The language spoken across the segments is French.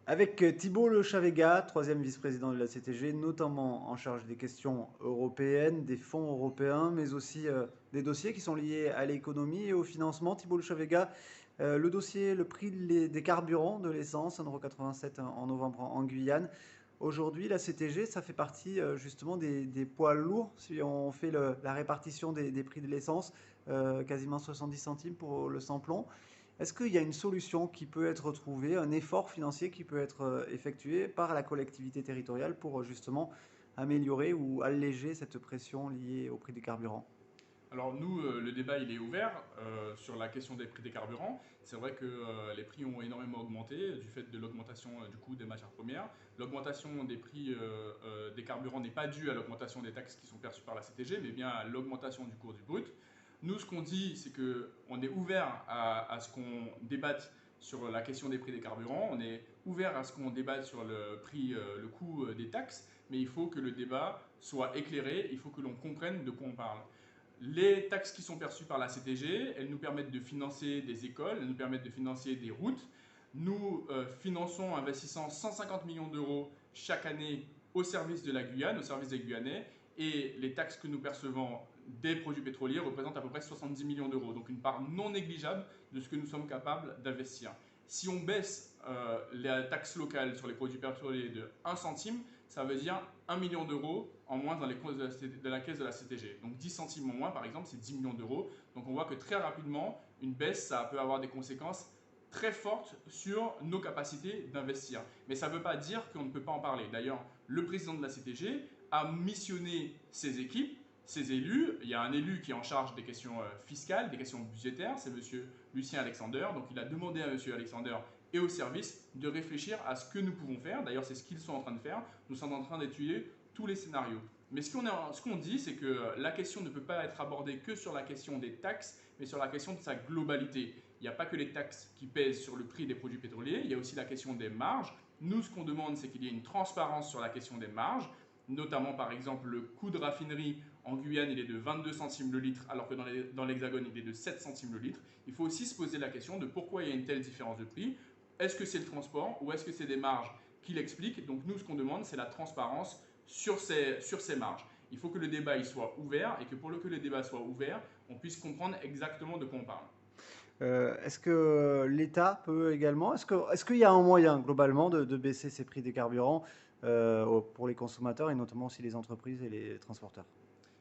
Avec Thibault Le Chavega, troisième vice-président de la CTG, notamment en charge des questions européennes, des fonds européens, mais aussi des dossiers qui sont liés à l'économie et au financement. Thibault Le Chavega, le dossier, le prix des carburants, de l'essence, 1,87 € en novembre en Guyane. Aujourd'hui, la CTG, ça fait partie justement des poids lourds, si on fait la répartition des prix de l'essence, quasiment 70 centimes pour le sans-plomb. Est-ce qu'il y a une solution qui peut être trouvée, un effort financier qui peut être effectué par la collectivité territoriale pour justement améliorer ou alléger cette pression liée au prix du carburant? Alors nous, le débat il est ouvert sur la question des prix des carburants. C'est vrai que les prix ont énormément augmenté du fait de l'augmentation du coût des matières premières. L'augmentation des prix des carburants n'est pas due à l'augmentation des taxes qui sont perçues par la CTG, mais bien à l'augmentation du cours du brut. Nous, ce qu'on dit, c'est qu'on est ouvert à ce qu'on débatte sur la question des prix des carburants, on est ouvert à ce qu'on débatte sur le prix, le coût des taxes, mais il faut que le débat soit éclairé, il faut que l'on comprenne de quoi on parle. Les taxes qui sont perçues par la CTG, elles nous permettent de financer des écoles, elles nous permettent de financer des routes. Nous finançons, investissons 150 millions d'euros chaque année au service de la Guyane, au service des Guyanais, et les taxes que nous percevons des produits pétroliers représentent à peu près 70 millions d'euros, donc une part non négligeable de ce que nous sommes capables d'investir. Si on baisse la taxe locale sur les produits pétroliers de 1 centime, ça veut dire 1 million d'euros en moins dans les caisses de la caisse de la CTG. Donc 10 centimes en moins, par exemple, c'est 10 millions d'euros. Donc on voit que très rapidement, une baisse, ça peut avoir des conséquences très fortes sur nos capacités d'investir. Mais ça ne veut pas dire qu'on ne peut pas en parler. D'ailleurs, le président de la CTG a missionné ses équipes, ses élus. Il y a un élu qui est en charge des questions fiscales, des questions budgétaires, c'est M. Lucien Alexander. Donc il a demandé à M. Alexander et aux services de réfléchir à ce que nous pouvons faire. D'ailleurs, c'est ce qu'ils sont en train de faire. Nous sommes en train d'étudier tous les scénarios. Mais ce qu'on dit, c'est que la question ne peut pas être abordée que sur la question des taxes, mais sur la question de sa globalité. Il n'y a pas que les taxes qui pèsent sur le prix des produits pétroliers, il y a aussi la question des marges. Nous, ce qu'on demande, c'est qu'il y ait une transparence sur la question des marges, notamment par exemple le coût de raffinerie en Guyane, il est de 22 centimes le litre, alors que dans l'Hexagone, il est de 7 centimes le litre. Il faut aussi se poser la question de pourquoi il y a une telle différence de prix. Est-ce que c'est le transport ou est-ce que c'est des marges qui l'expliquent? Donc nous, ce qu'on demande, c'est la transparence sur ces marges. Il faut que le débat il soit ouvert et que pour que le débat soit ouvert, on puisse comprendre exactement de quoi on parle. Est-ce que l'État peut également, est-ce qu'il y a un moyen globalement de baisser ces prix des carburants pour les consommateurs et notamment aussi les entreprises et les transporteurs?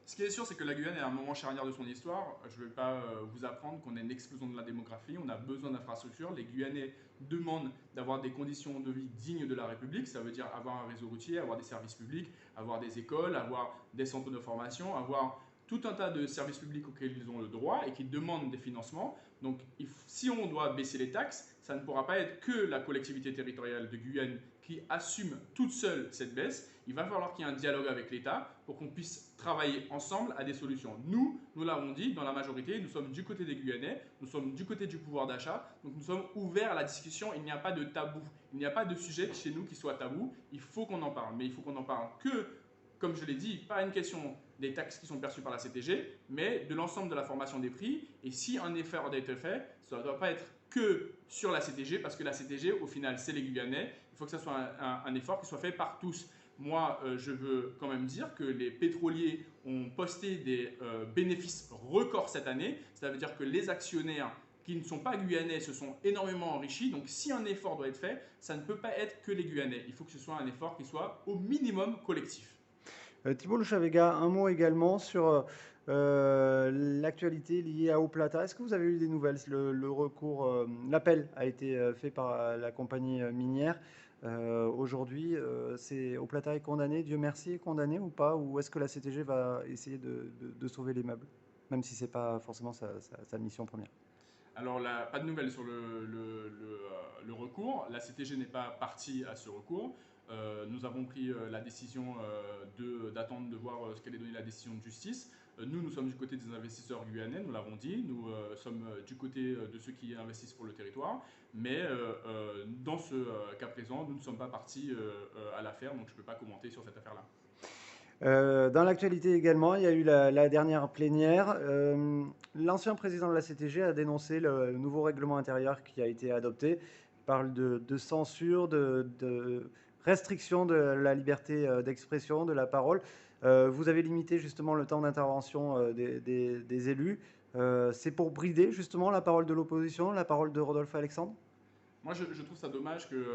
Ce qui est sûr, c'est que la Guyane est à un moment charnière de son histoire. Je ne vais pas vous apprendre qu'on a une explosion de la démographie, on a besoin d'infrastructures. Les Guyanais demandent d'avoir des conditions de vie dignes de la République. Ça veut dire avoir un réseau routier, avoir des services publics, avoir des écoles, avoir des centres de formation, avoir tout un tas de services publics auxquels ils ont le droit et qui demandent des financements. Donc, si on doit baisser les taxes, ça ne pourra pas être que la collectivité territoriale de Guyane qui assume toute seule cette baisse. Il va falloir qu'il y ait un dialogue avec l'État pour qu'on puisse travailler ensemble à des solutions. Nous l'avons dit, dans la majorité, nous sommes du côté des Guyanais, nous sommes du côté du pouvoir d'achat, donc nous sommes ouverts à la discussion, il n'y a pas de tabou, il n'y a pas de sujet chez nous qui soit tabou, il faut qu'on en parle, mais il faut qu'on en parle que, comme je l'ai dit, pas une question des taxes qui sont perçues par la CTG, mais de l'ensemble de la formation des prix, et si un effort doit être fait, ça ne doit pas être que sur la CTG, parce que la CTG, au final, c'est les Guyanais, il faut que ça soit un effort qui soit fait par tous. Moi, je veux quand même dire que les pétroliers ont posté des bénéfices records cette année. Ça veut dire que les actionnaires qui ne sont pas guyanais se sont énormément enrichis. Donc si un effort doit être fait, ça ne peut pas être que les Guyanais. Il faut que ce soit un effort qui soit au minimum collectif. Thibault Lechavega, un mot également sur l'actualité liée à Oplata. Est-ce que vous avez eu des nouvelles? Le recours, l'appel a été fait par la compagnie minière. Aujourd'hui, Oplata est condamné, Dieu merci, est condamné ou pas? Ou est-ce que la CTG va essayer de sauver les meubles, même si ce n'est pas forcément sa mission première? Alors, pas de nouvelles sur le recours. La CTG n'est pas partie à ce recours. Nous avons pris la décision d'attendre de voir ce qu'allait donner la décision de justice. Nous sommes du côté des investisseurs guyanais, nous l'avons dit. Nous sommes du côté de ceux qui investissent pour le territoire. Mais dans ce cas présent, nous ne sommes pas partis à l'affaire, donc je ne peux pas commenter sur cette affaire-là. Dans l'actualité également, il y a eu la dernière plénière. L'ancien président de la CTG a dénoncé le nouveau règlement intérieur qui a été adopté, parle de censure, de restriction de la liberté d'expression, de la parole. Vous avez limité justement le temps d'intervention des élus. C'est pour brider justement la parole de l'opposition, la parole de Rodolphe Alexandre? Moi, je trouve ça dommage que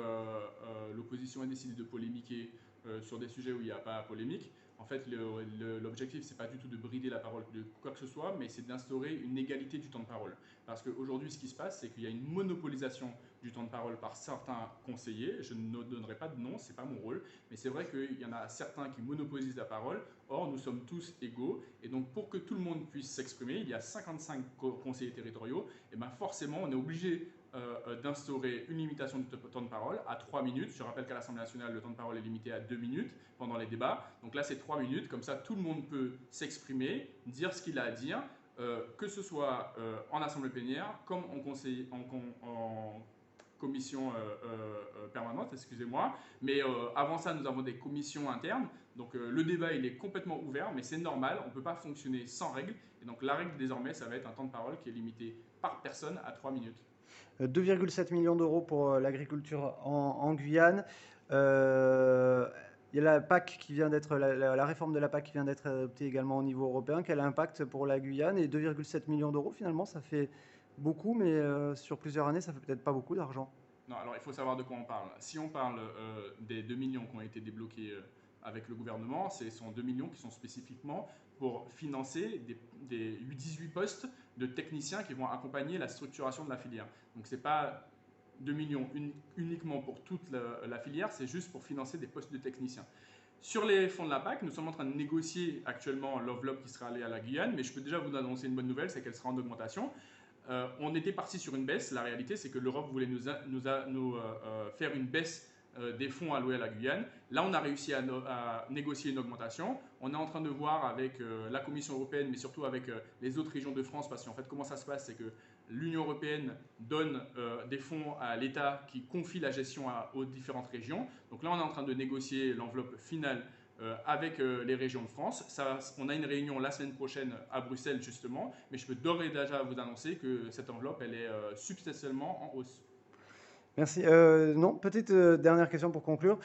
l'opposition ait décidé de polémiquer sur des sujets où il n'y a pas polémique. En fait, l'objectif, c'est pas du tout de brider la parole de quoi que ce soit, mais c'est d'instaurer une égalité du temps de parole. Parce qu'aujourd'hui, ce qui se passe, c'est qu'il y a une monopolisation du temps de parole par certains conseillers. Je ne donnerai pas de nom, c'est pas mon rôle, mais c'est vrai qu'il y en a certains qui monopolisent la parole. Or, nous sommes tous égaux, et donc pour que tout le monde puisse s'exprimer, il y a 55 conseillers territoriaux, et bien forcément, on est obligé d'instaurer une limitation du temps de parole à 3 minutes. Je rappelle qu'à l'Assemblée nationale, le temps de parole est limité à 2 minutes pendant les débats. Donc là, c'est 3 minutes. Comme ça, tout le monde peut s'exprimer, dire ce qu'il a à dire, que ce soit en Assemblée plénière, comme en commission permanente, excusez-moi. Mais avant ça, nous avons des commissions internes. Donc le débat, il est complètement ouvert, mais c'est normal. On ne peut pas fonctionner sans règle. Et donc la règle désormais, ça va être un temps de parole qui est limité par personne à 3 minutes. 2,7 millions d'euros pour l'agriculture en Guyane. Il y a la PAC qui vient d'être, la réforme de la PAC qui vient d'être adoptée également au niveau européen. Quel impact pour la Guyane? Et 2,7 millions d'euros, finalement, ça fait beaucoup, mais sur plusieurs années, ça fait peut-être pas beaucoup d'argent. Non, alors il faut savoir de quoi on parle. Si on parle des 2 millions qui ont été débloqués avec le gouvernement, ce sont 2 millions qui sont spécifiquement pour financer des 18 postes de techniciens qui vont accompagner la structuration de la filière. Donc ce n'est pas 2 millions uniquement pour toute la filière, c'est juste pour financer des postes de techniciens. Sur les fonds de la PAC, nous sommes en train de négocier actuellement l'enveloppe qui sera allée à la Guyane, mais je peux déjà vous annoncer une bonne nouvelle, c'est qu'elle sera en augmentation. On était parti sur une baisse. La réalité, c'est que l'Europe voulait nous faire une baisse des fonds alloués à la Guyane. Là, on a réussi à négocier une augmentation. On est en train de voir avec la Commission européenne, mais surtout avec les autres régions de France, parce qu'en fait, comment ça se passe, c'est que l'Union européenne donne des fonds à l'État qui confie la gestion aux différentes régions. Donc là, on est en train de négocier l'enveloppe finale avec les régions de France. On a une réunion la semaine prochaine à Bruxelles justement, mais je peux d'ores et déjà vous annoncer que cette enveloppe, elle est substantiellement en hausse. Merci. Non, petite dernière question pour conclure.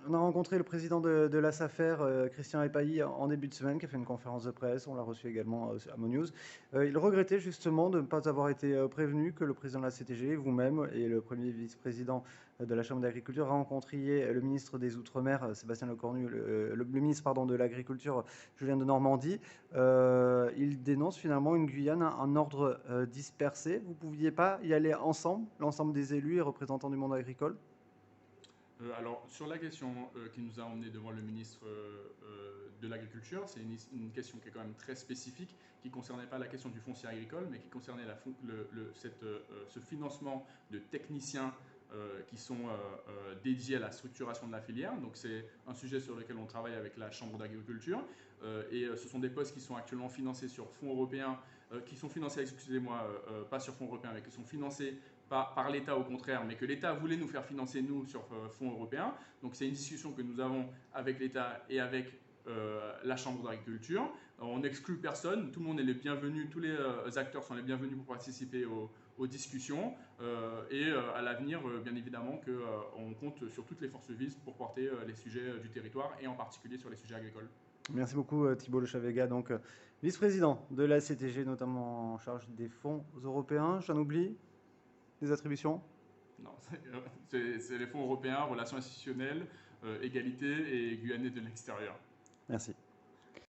On a rencontré le président de la SAFER, Christian Epailly, en début de semaine, qui a fait une conférence de presse. On l'a reçu également à MoNews. Il regrettait justement de ne pas avoir été prévenu que le président de la CTG, vous-même et le premier vice-président de la Chambre d'agriculture rencontriez le ministre des Outre-mer, Sébastien Lecornu, le ministre pardon, de l'Agriculture, Julien de Normandie. Il dénonce finalement une Guyane en ordre dispersé. Vous ne pouviez pas y aller ensemble, l'ensemble des élus et représentants du monde agricole? Alors, sur la question qui nous a emmené devant le ministre de l'Agriculture, c'est une question qui est quand même très spécifique, qui ne concernait pas la question du foncier agricole, mais qui concernait ce financement de techniciens qui sont dédiés à la structuration de la filière. Donc c'est un sujet sur lequel on travaille avec la Chambre d'agriculture. Et ce sont des postes qui sont actuellement financés sur fonds européens, qui sont financés, excusez-moi, pas sur fonds européens, mais qui sont financés par l'État au contraire, mais que l'État voulait nous faire financer nous sur fonds européens. Donc c'est une discussion que nous avons avec l'État et avec la Chambre d'agriculture. On n'exclut personne, tout le monde est le bienvenu, tous les acteurs sont les bienvenus pour participer aux discussions. Et à l'avenir, bien évidemment, qu'on compte sur toutes les forces vives pour porter les sujets du territoire et en particulier sur les sujets agricoles. Merci beaucoup Thibault Le Chavega, donc vice-président de la CTG, notamment en charge des fonds européens. J'en oublie des attributions? Non, c'est les fonds européens, relations institutionnelles, égalité et Guyanais de l'extérieur. Merci.